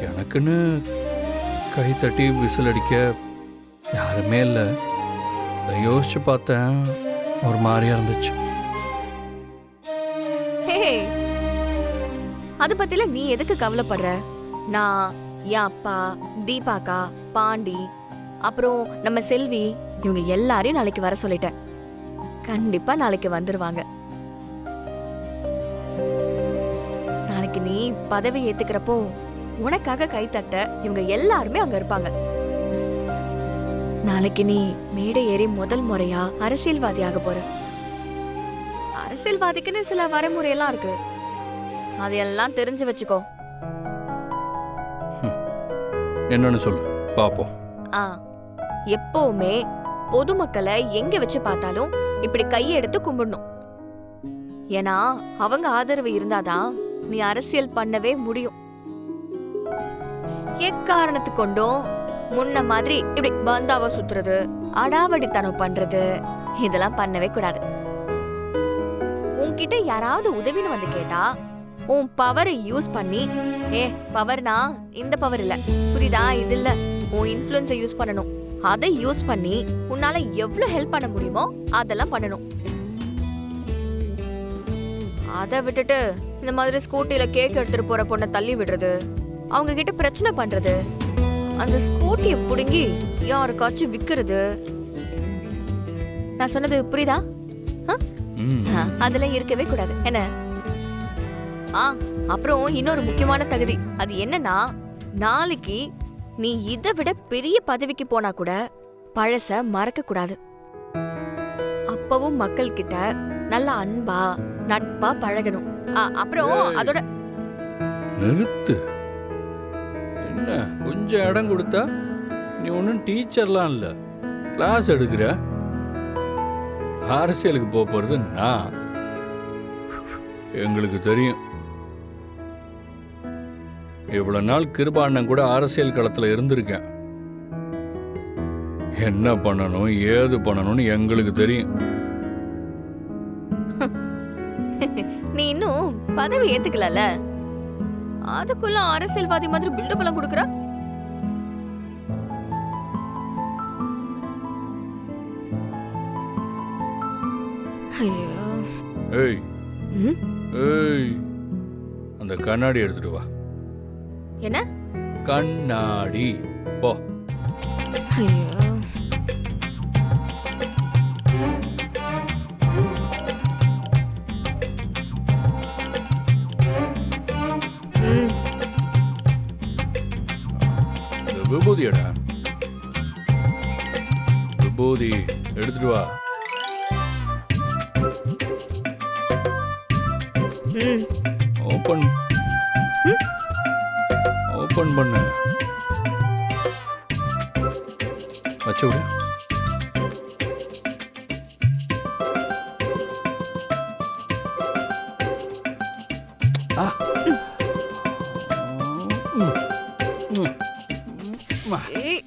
எனக்குன்னு கை தட்டி விசில் அடிக்க யாருமே இல்லை. அதை யோசிச்சு பார்த்தேன், ஒரு மாதிரியா இருந்துச்சு. அது பத்தில நீ எதுக்கு கவலைப்படுற? நான், என் அப்பா, தீபாக்கா, பாண்டி, அப்புறம் நம்ம செல்வி, இவங்க எல்லாரையும் நாளைக்கு வர சொல்லிட்டேன். கண்டிப்பா நாளைக்கு வந்துருவாங்க. நாளைக்கு நீ பதவி ஏத்துக்கிறப்போ உனக்காக கை தட்ட இவங்க எல்லாருமே அங்க இருப்பாங்க. நாளைக்கு நீ மேடை ஏறி முதல் முறையா அரசியல்வாதியாக போற. அரசியல்வாதிக்குன்னு சில வரைமுறையெல்லாம் இருக்கு, அதையெல்லாம் தெரிஞ்சு வச்சுக்கோ. என்னன்னு சொல்லு பாப்போம். எப்பவுமே பொதுமக்களை எங்க வச்சு பார்த்தாலும் இப்படி கையெடுத்து கும்பிடணும். ஏன்னா அவங்க ஆதரவு இருந்தாதான் நீ அரசியல் பண்ணவே முடியும். எக்காரணத்து கொண்டும் முன்ன மாதிரி இப்படி பந்தாவா சுத்துறது, அடாவடித்தனம் பண்றது, இதெல்லாம் பண்ணவே கூடாது. உன்கிட்ட யாராவது உதவின்னு வந்து கேட்டா உன் பவரை யூஸ் பண்ணி, பவர்னா இந்த பவர் இல்ல, புரியுதா? இது இல்ல, உன் இன்ஃப்ளூயன்ஸை யூஸ் பண்ணணும். அதை யூஸ் பண்ணி உன்னால எவ்வளவு ஹெல்ப் பண்ண முடியுமோ அதெல்லாம் பண்ணணும். அதை விட்டுட்டு இந்த மாதிரி ஸ்கூட்டில கேக் எடுத்துட்டு போற பொண்ணை தள்ளி விடுறது, அவங்க கிட்ட பிரச்சனை பண்றது, அந்த ஸ்கூட்டியை புடுங்கி யாருக்காச்சும் விக்கிறது, நான் சொன்னது புரியுதா? அதெல்லாம் இருக்கவே கூடாது. என்ன? அப்புறம் இன்னொரு முக்கியமான தகுதி, அது என்னன்னா, நாளைக்கு நீ இதை விட பெரிய பதவிக்கு போனா கூட பழச மறக்க கூடாது. அப்பவும் மக்கள் கிட்ட நல்ல அன்பா நட்பா பழகணும். அப்புறம் அதோட நிறுத்து. என்ன கொஞ்சம் இடம் கொடுத்தா நீ ஒன்னும் டீச்சர்லாம் இல்ல, கிளாஸ் எடுக்கிற. அரசியலுக்கு போறது நான், எங்களுக்கு தெரியும். இவ்வளவு நாள் கிருபாண்ணன் கூட அரசியல் களத்துல இருந்திருக்கேன். என்ன பண்ணணும் ஏது பண்ணணும்னு எங்களுக்கு தெரியும். நீ இன்னும் பதவி ஏத்துக்கல, அதுக்குள்ள அரசியல்வாதி மாதிரி பில்டப் எல்லாம் கொடுக்கற. ஏய் ஏய், அந்த கண்ணாடி எடுத்துட்டு வா. என்ன கண்ணாடி? போ. விபூதியடா, விபூதி எடுத்துட்டு வா. ஓபன் ஓபன் பண்ணு. வச்சு விடு. ஏய்